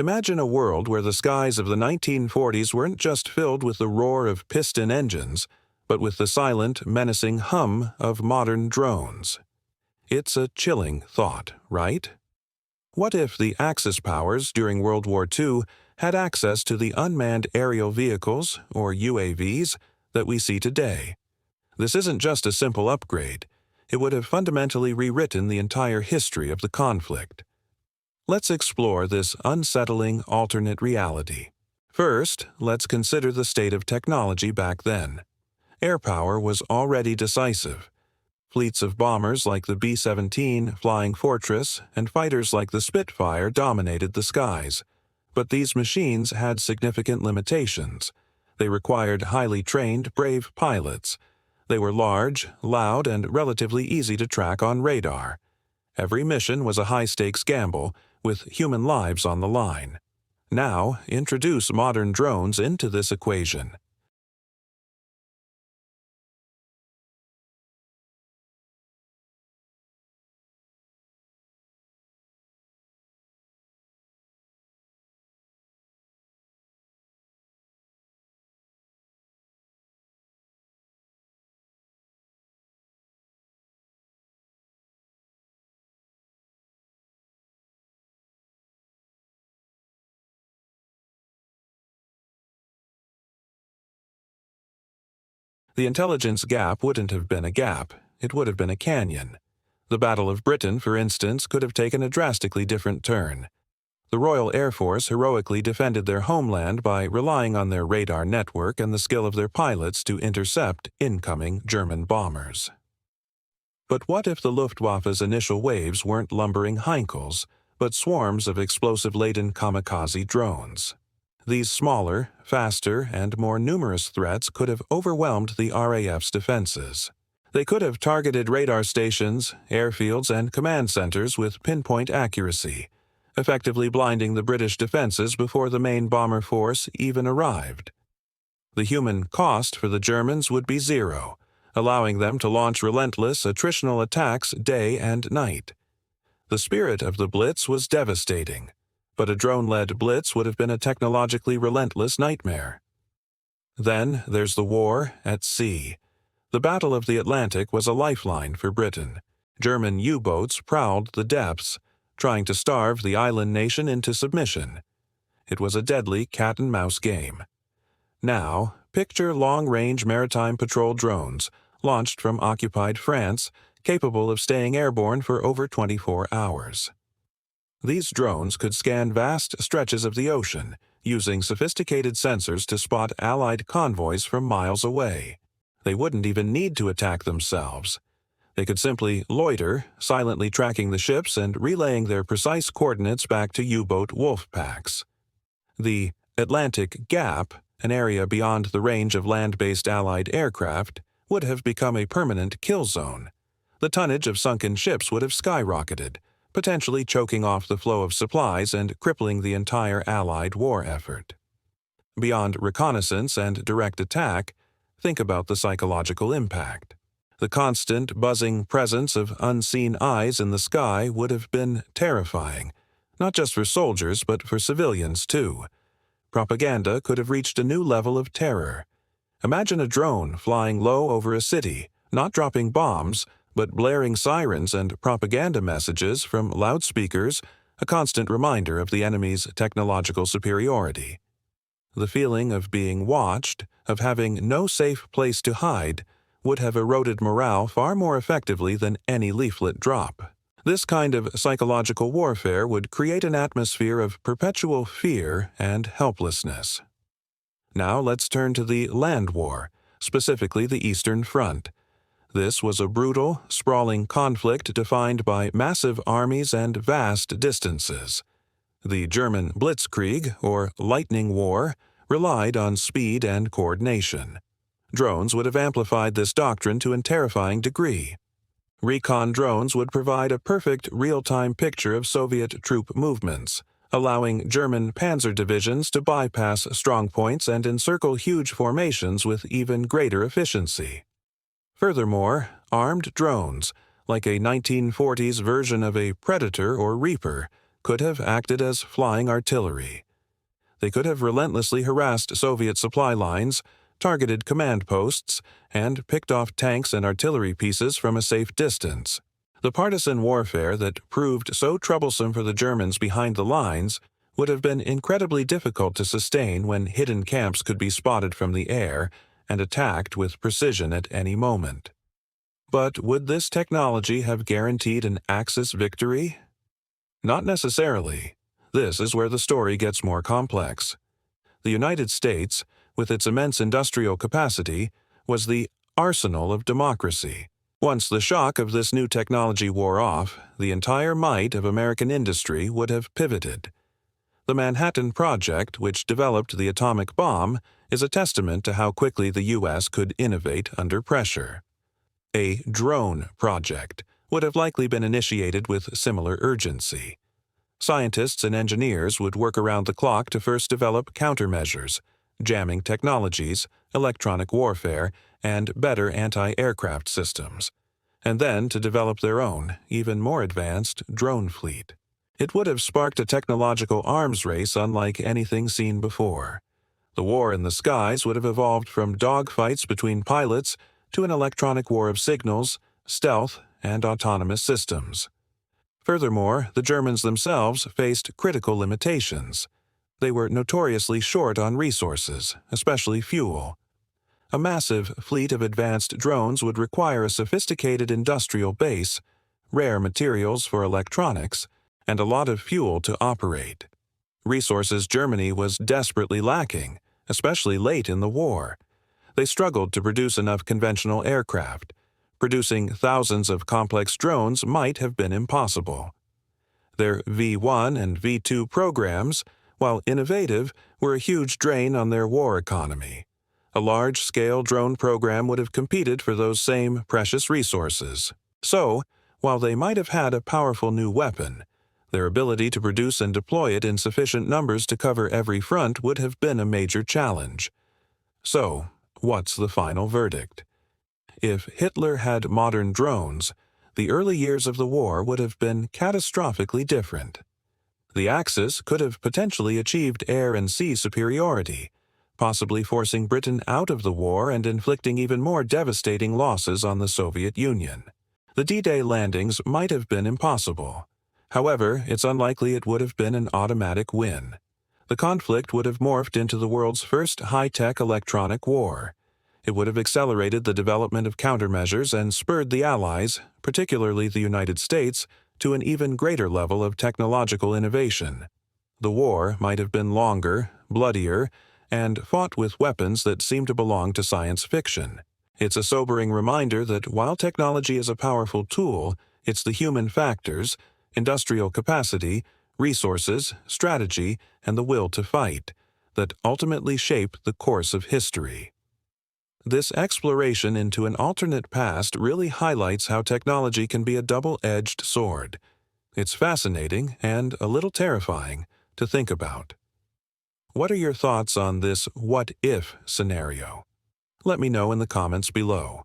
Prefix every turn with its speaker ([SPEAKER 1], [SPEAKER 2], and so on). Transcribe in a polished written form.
[SPEAKER 1] Imagine a world where the skies of the 1940s weren't just filled with the roar of piston engines, but with the silent, menacing hum of modern drones. It's a chilling thought, right? What if the Axis powers during World War II had access to the unmanned aerial vehicles, or UAVs, that we see today? This isn't just a simple upgrade. It would have fundamentally rewritten the entire history of the conflict. Let's explore this unsettling alternate reality. First, let's consider the state of technology back then. Air power was already decisive. Fleets of bombers like the B-17, Flying Fortress, and fighters like the Spitfire dominated the skies. But these machines had significant limitations. They required highly trained, brave pilots. They were large, loud, and relatively easy to track on radar. Every mission was a high-stakes gamble, with human lives on the line. Now, introduce modern drones into this equation. The intelligence gap wouldn't have been a gap, it would have been a canyon. The Battle of Britain, for instance, could have taken a drastically different turn. The Royal Air Force heroically defended their homeland by relying on their radar network and the skill of their pilots to intercept incoming German bombers. But what if the Luftwaffe's initial waves weren't lumbering Heinkels, but swarms of explosive-laden kamikaze drones? These smaller, faster, and more numerous threats could have overwhelmed the RAF's defenses. They could have targeted radar stations, airfields, and command centers with pinpoint accuracy, effectively blinding the British defenses before the main bomber force even arrived. The human cost for the Germans would be zero, allowing them to launch relentless attritional attacks day and night. The spirit of the Blitz was devastating, but a drone-led blitz would have been a technologically relentless nightmare. Then there's the war at sea. The Battle of the Atlantic was a lifeline for Britain. German U-boats prowled the depths, trying to starve the island nation into submission. It was a deadly cat-and-mouse game. Now, picture long-range maritime patrol drones, launched from occupied France, capable of staying airborne for over 24 hours. These drones could scan vast stretches of the ocean, using sophisticated sensors to spot Allied convoys from miles away. They wouldn't even need to attack themselves. They could simply loiter, silently tracking the ships and relaying their precise coordinates back to U-boat wolf packs. The Atlantic Gap, an area beyond the range of land-based Allied aircraft, would have become a permanent kill zone. The tonnage of sunken ships would have skyrocketed, potentially choking off the flow of supplies and crippling the entire Allied war effort. Beyond reconnaissance and direct attack, think about the psychological impact. The constant, buzzing presence of unseen eyes in the sky would have been terrifying, not just for soldiers but for civilians too. Propaganda could have reached a new level of terror. Imagine a drone flying low over a city, not dropping bombs, but blaring sirens and propaganda messages from loudspeakers, a constant reminder of the enemy's technological superiority. The feeling of being watched, of having no safe place to hide, would have eroded morale far more effectively than any leaflet drop. This kind of psychological warfare would create an atmosphere of perpetual fear and helplessness. Now let's turn to the land war, specifically the Eastern Front. This was a brutal, sprawling conflict defined by massive armies and vast distances. The German Blitzkrieg, or Lightning War, relied on speed and coordination. Drones would have amplified this doctrine to a terrifying degree. Recon drones would provide a perfect real-time picture of Soviet troop movements, allowing German panzer divisions to bypass strongpoints and encircle huge formations with even greater efficiency. Furthermore, armed drones, like a 1940s version of a Predator or Reaper, could have acted as flying artillery. They could have relentlessly harassed Soviet supply lines, targeted command posts, and picked off tanks and artillery pieces from a safe distance. The partisan warfare that proved so troublesome for the Germans behind the lines would have been incredibly difficult to sustain when hidden camps could be spotted from the air and attacked with precision at any moment. But would this technology have guaranteed an Axis victory? Not necessarily. This is where the story gets more complex. The United States, with its immense industrial capacity, was the arsenal of democracy. Once the shock of this new technology wore off, the entire might of American industry would have pivoted. The Manhattan Project, which developed the atomic bomb, is a testament to how quickly the U.S. could innovate under pressure. A drone project would have likely been initiated with similar urgency. Scientists and engineers would work around the clock to first develop countermeasures, jamming technologies, electronic warfare, and better anti-aircraft systems, and then to develop their own, even more advanced, drone fleet. It would have sparked a technological arms race unlike anything seen before. The war in the skies would have evolved from dogfights between pilots to an electronic war of signals, stealth, and autonomous systems. Furthermore, the Germans themselves faced critical limitations. They were notoriously short on resources, especially fuel. A massive fleet of advanced drones would require a sophisticated industrial base, rare materials for electronics, and a lot of fuel to operate. Resources Germany was desperately lacking, especially late in the war. They struggled to produce enough conventional aircraft. Producing thousands of complex drones might have been impossible. Their V-1 and V-2 programs, while innovative, were a huge drain on their war economy. A large-scale drone program would have competed for those same precious resources. So, while they might have had a powerful new weapon, their ability to produce and deploy it in sufficient numbers to cover every front would have been a major challenge. So, what's the final verdict? If Hitler had modern drones, the early years of the war would have been catastrophically different. The Axis could have potentially achieved air and sea superiority, possibly forcing Britain out of the war and inflicting even more devastating losses on the Soviet Union. The D-Day landings might have been impossible. However, it's unlikely it would have been an automatic win. The conflict would have morphed into the world's first high-tech electronic war. It would have accelerated the development of countermeasures and spurred the Allies, particularly the United States, to an even greater level of technological innovation. The war might have been longer, bloodier, and fought with weapons that seem to belong to science fiction. It's a sobering reminder that while technology is a powerful tool, it's the human factors, industrial capacity, resources, strategy, and the will to fight that ultimately shape the course of history. This exploration into an alternate past really highlights how technology can be a double-edged sword. It's fascinating and a little terrifying to think about. What are your thoughts on this what-if scenario? Let me know in the comments below.